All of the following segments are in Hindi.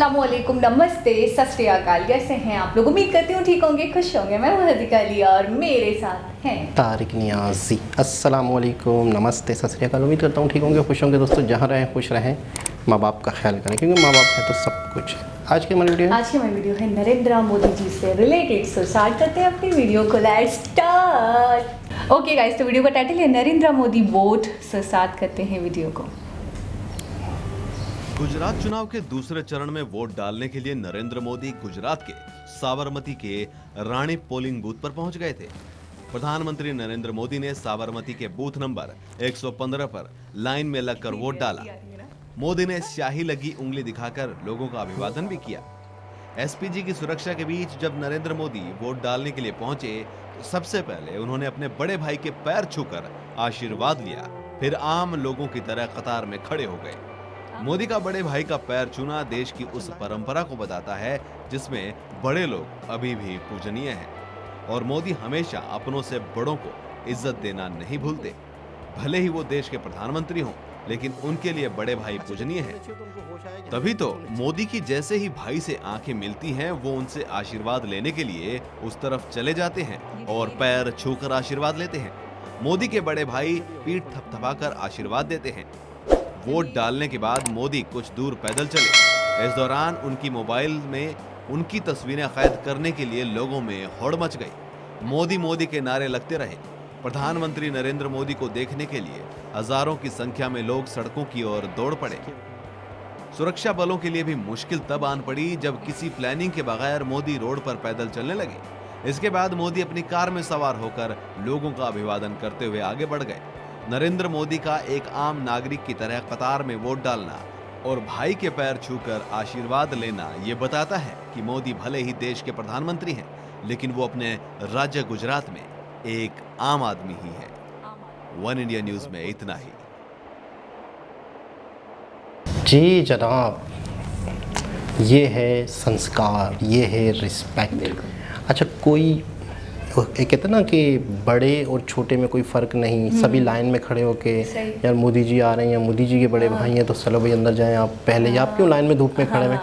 अस्सलामुअलैकुम, नमस्ते, सत श्री अकाल। कैसे हैं आप लोग? उम्मीद करती हूँ ठीक होंगे, खुश होंगे। मैं हूँ हदीका अली और मेरे साथ हैं तारिक नियाज़ी। अस्सलामुअलैकुम, नमस्ते, सत श्री अकाल। उम्मीद करता हूँ ठीक होंगे, खुश होंगे। दोस्तों, जहाँ रहें खुश रहें, माँ बाप का ख्याल करें, क्योंकि माँ बाप है तो सब कुछ है। आज की हमारी वीडियो है नरेंद्र मोदी जी से रिलेटेड। सो स्टार्ट करते हैं अपनी वीडियो को। Let's start. ओके गाइस, तो वीडियो का टाइटल है Narendra Modi vote. So start करते हैं वीडियो को। गुजरात चुनाव के दूसरे चरण में वोट डालने के लिए नरेंद्र मोदी गुजरात के साबरमती के रानी पोलिंग बूथ पर पहुंच गए थे। प्रधानमंत्री नरेंद्र मोदी ने साबरमती के बूथ नंबर 115 पर लाइन में लगकर वोट डाला। मोदी ने स्याही लगी उंगली दिखाकर लोगों का अभिवादन भी किया। एसपीजी की सुरक्षा के बीच जब नरेंद्र मोदी वोट डालने के लिए पहुंचे तो सबसे पहले उन्होंने अपने बड़े भाई के पैर छूकर आशीर्वाद लिया। फिर आम लोगों की तरह कतार में खड़े हो गए। मोदी का बड़े भाई का पैर छूना देश की उस परंपरा को बताता है जिसमें बड़े लोग अभी भी पूजनीय हैं और मोदी हमेशा अपनों से बड़ों को इज्जत देना नहीं भूलते। भले ही वो देश के प्रधानमंत्री हों, लेकिन उनके लिए बड़े भाई पूजनीय हैं। तभी तो मोदी की जैसे ही भाई से आंखें मिलती हैं, वो उनसे आशीर्वाद लेने के लिए उस तरफ चले जाते हैं और पैर छूकर आशीर्वाद लेते हैं। मोदी के बड़े भाई पीठ थपथपाकर आशीर्वाद देते हैं। वोट डालने के बाद मोदी कुछ दूर पैदल चले। इस दौरान उनकी मोबाइल में उनकी तस्वीरें कैद करने के लिए लोगों में होड़ मच गई। मोदी मोदी के नारे लगते रहे। प्रधानमंत्री नरेंद्र मोदी को देखने के लिए हजारों की संख्या में लोग सड़कों की ओर दौड़ पड़े। सुरक्षा बलों के लिए भी मुश्किल तब आन पड़ी जब किसी प्लानिंग के बगैर मोदी रोड पर पैदल चलने लगे। इसके बाद मोदी अपनी कार में सवार होकर लोगों का अभिवादन करते हुए आगे बढ़ गए। नरेंद्र मोदी का एक आम नागरिक की तरह कतार में वोट डालना और भाई के पैर छूकर आशीर्वाद लेना ये बताता है कि मोदी भले ही देश के प्रधानमंत्री हैं, लेकिन वो अपने राज्य गुजरात में एक आम आदमी ही है। वन इंडिया न्यूज में इतना ही। जी जनाब, ये है संस्कार, ये है रिस्पेक्ट। अच्छा, कोई कहते हैं ना कि बड़े और छोटे में कोई फ़र्क नहीं, सभी लाइन में खड़े होके यार मोदी जी आ रहे हैं, मोदी जी के बड़े भाई हैं तो चलो भाई अंदर जाएं आप पहले, या आप क्यों लाइन में धूप में खड़े हुए।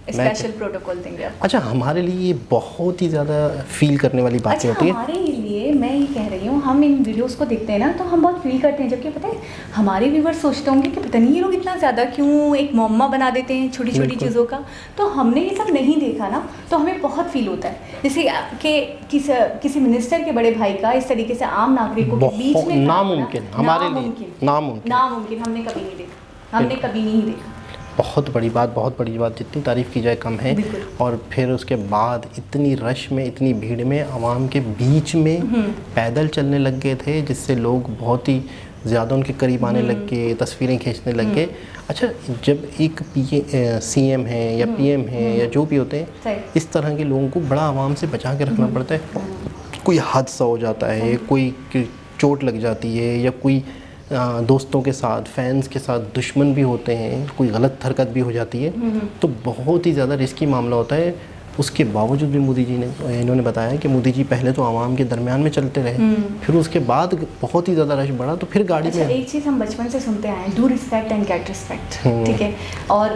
स्पेशल प्रोटोकॉल देंगे आपको। अच्छा, हमारे लिए ये बहुत ही ज़्यादा फील करने वाली बातें होती है। हमारे लिए मैं ये कह रही हूँ, हम इन वीडियोस को देखते हैं ना तो हम बहुत फील करते हैं, जबकि पता है हमारे व्यूअर्स सोचते होंगे कि पता नहीं ये लोग इतना ज़्यादा क्यों एक मुअम्मा बना देते हैं छोटी छोटी चीज़ों का। तो हमने ये सब नहीं देखा ना, तो हमें बहुत फील होता है जैसे कि किसी मिनिस्टर के बड़े भाई का इस तरीके से आम नागरिकों के बीच में नामुमकिन, हमारे लिए नामुमकिन हमने कभी नहीं देखा, हमने कभी नहीं देखा। बहुत बड़ी बात, जितनी तारीफ़ की जाए कम है। और फिर उसके बाद इतनी रश में, इतनी भीड़ में, आवाम के बीच में पैदल चलने लग गए थे, जिससे लोग बहुत ही ज़्यादा उनके करीब आने लग गए, तस्वीरें खींचने लग गए। अच्छा, जब एक सीएम है या पीएम है या जो भी होते हैं, इस तरह के लोगों को बड़ा आवाम से बचा के रखना पड़ता है। कोई हादसा हो जाता है, कोई चोट लग जाती है, या कोई दोस्तों के साथ, फैंस के साथ दुश्मन भी होते हैं, कोई गलत हरकत भी हो जाती है, तो बहुत ही ज़्यादा रिस्की मामला होता है। उसके बावजूद भी मोदी जी ने इन्होंने बताया कि मोदी जी पहले तो आवाम के दरमियान में चलते रहे, फिर उसके बाद बहुत ही ज़्यादा रश बढ़ा तो फिर गाड़ी में। एक चीज़ हम बचपन से सुनते आए हैं, do respect and get respect, ठीक है। और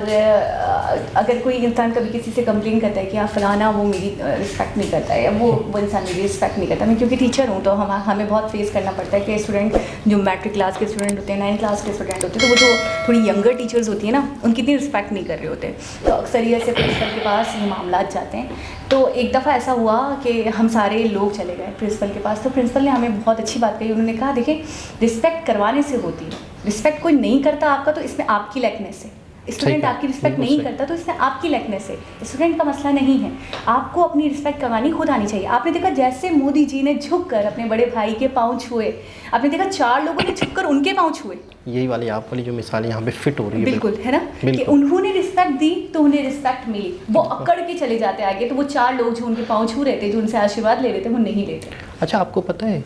अगर कोई इंसान कभी किसी से कंप्लेन करता है कि आप फलाना वो मेरी रिस्पेक्ट नहीं करता है या वो इंसान मेरी रिस्पेक्ट नहीं करता, मैं क्योंकि टीचर हूँ तो हमें बहुत फेस करना पड़ता है कि स्टूडेंट जो मैट्रिक क्लास के स्टूडेंट होते हैं, 9th क्लास के स्टूडेंट होते हैं, तो वो जो थोड़ी यंगर टीचर्स होती है ना, उनकी इतनी रिस्पेक्ट नहीं कर रहे होते, तो अक्सर ये से प्रिंसिपल के पास ये मामला जाते हैं। तो एक दफ़ा ऐसा हुआ कि हम सारे लोग चले गए प्रिंसिपल के पास, तो प्रिंसिपल ने हमें बहुत अच्छी बात कही। उन्होंने कहा देखिए, रिस्पेक्ट करवाने से होती है, रिस्पेक्ट कोई नहीं करता आपका तो इसमें आपकी लैकनेस है। स्टूडेंट आपकी रिस्पेक्ट नहीं करता तो इसमें आपकी लैकनेस है, स्टूडेंट का मसला नहीं है। आपको अपनी रिस्पेक्ट करवानी खुद आनी चाहिए। आपने देखा जैसे मोदी जी ने झुककर अपने बड़े भाई के पाँव छुए, आपने देखा 4 लोगों ने झुककर उनके पाँव छुए। यही वाली आप वाली जो मिसाल यहाँ पे फिट हो रही है, बिल्कुल है ना, कि उन्होंने रिस्पेक्ट दी तो उन्हें रिस्पेक्ट मिली। वो अकड़ के चले जाते आगे, तो वो 4 लोग जो उनके पाँव छू रहे थे, जो उनसे आशीर्वाद ले रहे थे, वो नहीं लेते। अच्छा, आपको पता है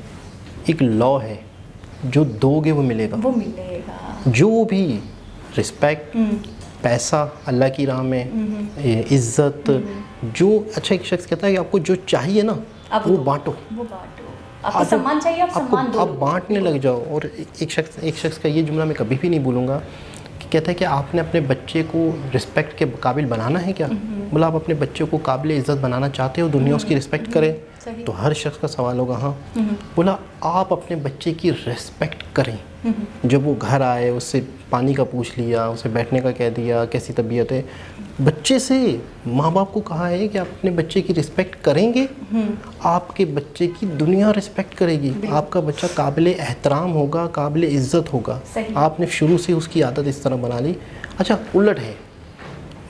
एक लॉ है, जो दोगे वो मिलेगा, जो भी रिस्पेक्ट, पैसा अल्लाह की राह में, इज्जत, जो अच्छा एक शख्स कहता है कि आपको जो चाहिए ना वो बांटो, आपको सम्मान चाहिए, आप सम्मान दो, आप बांटने लग जाओ। और एक शख्स का ये जुमला मैं कभी भी नहीं भूलूंगा कहता है कि आपने अपने बच्चे को रिस्पेक्ट के काबिल बनाना है क्या? बोला आप अपने बच्चे को काबिल इज़्ज़त बनाना चाहते हो, दुनिया उसकी रिस्पेक्ट करे? तो हर शख्स का सवाल होगा हाँ। बोला आप अपने बच्चे की रिस्पेक्ट करें। जब वो घर आए उससे पानी का पूछ लिया, उसे बैठने का कह दिया, कैसी तबीयत है। बच्चे से माँ बाप को कहा है कि आप अपने बच्चे की रिस्पेक्ट करेंगे, आपके बच्चे की दुनिया रिस्पेक्ट करेगी, आपका बच्चा काबिल एहतराम होगा, काबिल इज़्ज़त होगा। आपने शुरू से उसकी आदत इस तरह बना ली। अच्छा उलट है,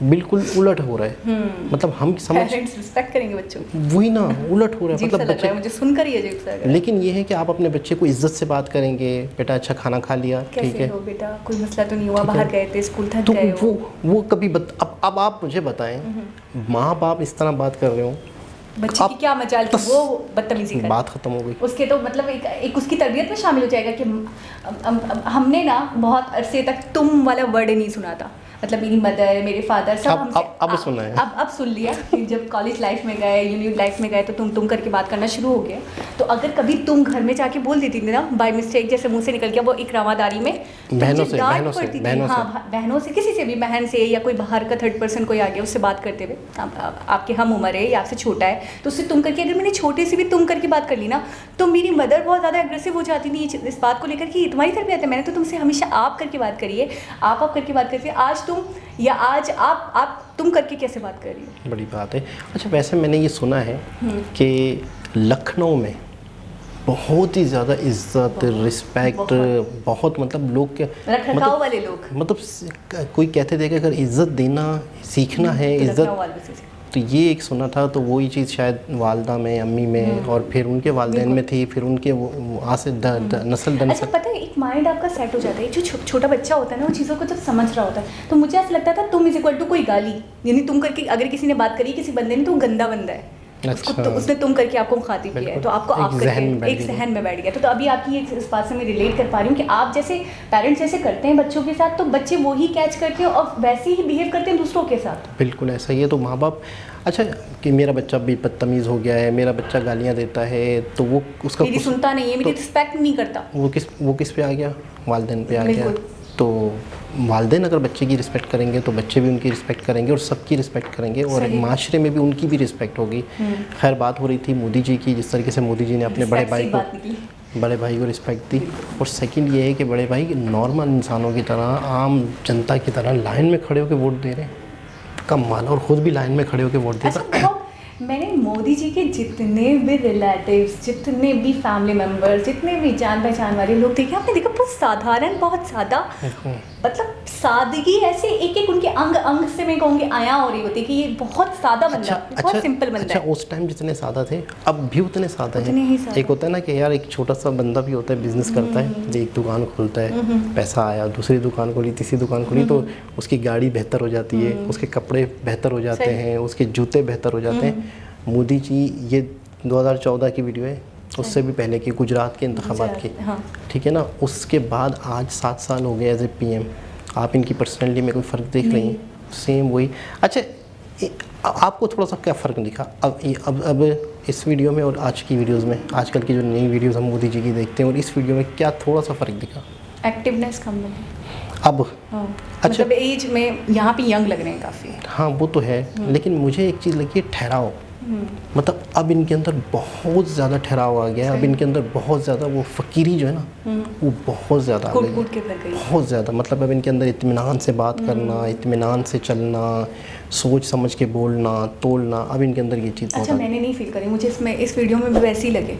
बिल्कुल उलट हो रहा है। मतलब हम समझ पेरेंट्स रिस्पेक्ट करेंगे बच्चों की, वही ना उलट हो रहा है। मतलब बच्चे मुझे सुनकर ही अजीब सा लग रहा है। लेकिन ये है कि आप अपने बच्चे को इज्जत से बात करेंगे, बेटा अच्छा खाना खा लिया, ठीक है हो बेटा, कोई मसला तो नहीं हुआ, बाहर गए थे, स्कूल थक तो गए हो। वो कभी अब आप मुझे बताएं, माँ बाप इस तरह बात कर रहे हो, बच्चे की क्या मजाल कि वो बदतमीजी करे, बात खत्म हो गई। उसके तो मतलब एक उसकी तरबियत में शामिल हो जाएगा कि हमने ना बहुत अरसे तक तुम वाला वर्ड नहीं सुना था। मतलब मेरी मदर, मेरे फादर सब हमसे अब सुना है। अब सुन लिया कि जब कॉलेज लाइफ में गए, यूनिवर्सिटी लाइफ में गए तो तुम करके बात करना शुरू हो गया। तो अगर कभी तुम घर में जाके बोल देती थी ना बाय मिस्टेक, जैसे मुंह से निकल गया वो एक रवादारी में, बहनों से बहनों से किसी से भी, बहन से या कोई बाहर का थर्ड पर्सन कोई आ गया उससे बात करते हुए, आपके हम उम्र है या आपसे छोटा है तो उससे तुम करके, अगर मैंने छोटे से भी तुम करके बात कर ली ना तो मेरी मदर बहुत ज़्यादा एग्रेसिव हो जाती थी इस बात को लेकर कि तुम्हारी तरबियत है, मैंने तो तुमसे हमेशा आप करके बात करी है, आप करके बात करती है, आज तुम या आज आप तुम करके कैसे बात कर रही हो? बड़ी बात है। अच्छा वैसे मैंने ये सुना है कि लखनऊ में बहुत ही ज़्यादा इज्जत, रिस्पेक्ट, बहुत मतलब लोग के रखरखाव वाले लोग, मतलब कोई कहते थे कि अगर इज्जत देना सीखना है, इज्जत, तो ये एक सुना था। तो वही चीज़ शायद वालदा में, अम्मी में और फिर उनके वालिदैन में थी, फिर उनके वहाँ से नस्ल दर। अच्छा पता है एक माइंड आपका सेट हो जाता है, जो छोटा बच्चा होता है ना वो चीज़ों को जब समझ रहा होता है तो मुझे ऐसा लगता था तुम इज इक्वल टू कोई गाली, यानी तुम करके अगर किसी ने बात करी किसी बंदे ने तो वो गंदा बंदा है। अच्छा। तो उसने तुम करके आपको मुखातिब किया है तो आपको आप करके एक जहन में बैठ गया। तो अभी आपकी इस बात से मैं रिलेट कर पा रही हूँ कि आप जैसे पेरेंट्स जैसे करते हैं बच्चों के साथ तो बच्चे वही कैच करते हैं और वैसे ही बिहेव करते हैं दूसरों के साथ। बिल्कुल ऐसा ही है। तो माँ बाप अच्छा कि मेरा बच्चा भी बदतमीज़ हो गया है, मेरा बच्चा गालियाँ देता है तो वो उसका मेरी सुनता नहीं है, मेरी रिस्पेक्ट नहीं करता, वो किस पे आ गया? वालिदैन पे आ गया। तो वालिदैन अगर बच्चे की रिस्पेक्ट करेंगे तो बच्चे भी उनकी रिस्पेक्ट करेंगे और सबकी रिस्पेक्ट करेंगे और माशरे में भी उनकी भी रिस्पेक्ट होगी। खैर बात हो रही थी मोदी जी की, जिस तरीके से मोदी जी ने अपने बड़े भाई को रिस्पेक्ट दी। और सेकंड ये है कि बड़े भाई नॉर्मल इंसानों की तरह, आम जनता की तरह लाइन में खड़े होकर वोट दे रहे हैं, कम माल, और ख़ुद भी लाइन में खड़े होकर वोट देता। मैंने मोदी जी के जितने भी रिलेटिव्स, जितने भी फैमिली मेम्बर्स, जितने भी जान पहचान वाले लोग देखे, आपने देखा बहुत साधारण, बहुत सादा, मतलब सादगी ऐसे एक एक उनके अंग से मैं कहूँगी आया हो रही होती कि ये बहुत सादा बंदा, बहुत सिंपल बंदा है। उस टाइम जितने सादा थे अब भी उतने सादा हैं। एक होता है ना कि यार एक छोटा सा बंदा भी होता है, बिजनेस करता है, एक दुकान खोलता है, पैसा आया, दूसरी दुकान खोली, तीसरी दुकान खोली, तो उसकी गाड़ी बेहतर हो जाती है, उसके कपड़े बेहतर हो जाते हैं, उसके जूते बेहतर हो जाते हैं। मोदी जी ये 2014 की वीडियो है, उससे भी पहले की गुजरात के इंतखाबात की, ठीक है ना। उसके बाद आज 7 साल हो गए एज ए पीएम। आप इनकी पर्सनैलिटी में कोई फ़र्क देख रही हैं? सेम वही। अच्छा आपको थोड़ा सा क्या फ़र्क दिखा अब इस वीडियो में और आज की वीडियोज़ में? आजकल की जो नई वीडियोज़ हम मोदी जी की देखते हैं और इस वीडियो में क्या थोड़ा सा फ़र्क दिखा? एक्टिवनेस कम है अब। अच्छा मतलब एज में यहाँ पे यंग लग रहे हैं काफ़ी। हाँ वो तो है, लेकिन मुझे एक चीज़ लगी है, ठहराव। मतलब अब इनके अंदर बहुत ज़्यादा ठहराव आ गया है। अब इनके अंदर बहुत ज़्यादा वो फ़कीरी जो है ना वो बहुत ज़्यादा आ गई, बहुत ज़्यादा। मतलब अब इनके अंदर इत्मीनान से बात करना, इत्मीनान से चलना, सोच समझ के बोलना, तोलना, अब इनके अंदर ये चीज़। अच्छा मैंने नहीं फील करी, मुझे इसमें इस वीडियो में भी वैसे ही लगे,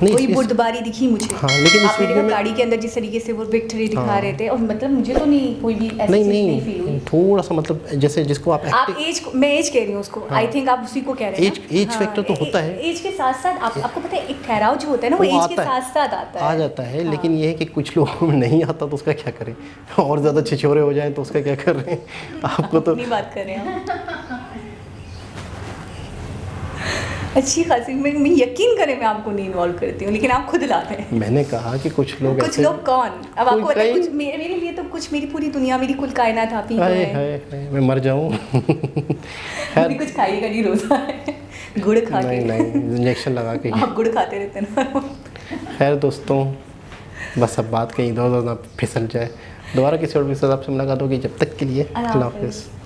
कोई बुर्दबारी दिखी मुझे। हाँ, लेकिन इस वीडियो में गाड़ी के अंदर जिस तरीके से वो विक्ट्री दिखा रहे थे, और मतलब मुझे तो नहीं कोई भी ऐसी चीज़ नहीं फील हुई। थोड़ा सा मतलब जैसे जिसको आप एज, मैं एज कह रही हूँ उसको, आई थिंक आप उसी को कह रहे हैं। एज फैक्टर तो होता है, एज के साथ साथ आपको पता है एक ठहराव जो होता है ना वो एज के साथ साथ आता है, आ जाता है। लेकिन ये है कि कुछ लोगों में नहीं आता तो उसका क्या करें, और ज़्यादा छिछोरे हो जाएं तो उसका क्या कर रहे हैं? आपको तो बात कर रहे हैं अच्छी खासी, मैं यकीन करें मैं आपको नहीं इन्वॉल्व करती हूँ, लेकिन आप खुद लाते हैं। मैंने कहा कि कुछ लोग कौन, अब आपको पता है कुछ मेरे लिए तो कुछ मेरी पूरी दुनिया, मेरी कुल कायनात आप ही है। मैं मर जाऊँ अभी कुछ खाइएगा नहीं रोज़ा है, गुड़ खा के नहीं इंजेक्शन लगा के आप गुड़ खाते रहते हैं ना। खैर दोस्तों, बस अब बात कहीं इधर उधर ना फिसल जाए। दोबारा किसी और विषय आपसे मुलाकात होगी, जब तक के लिए अल्लाह अल्लाह हाफ़िज़। हाफ़िज़।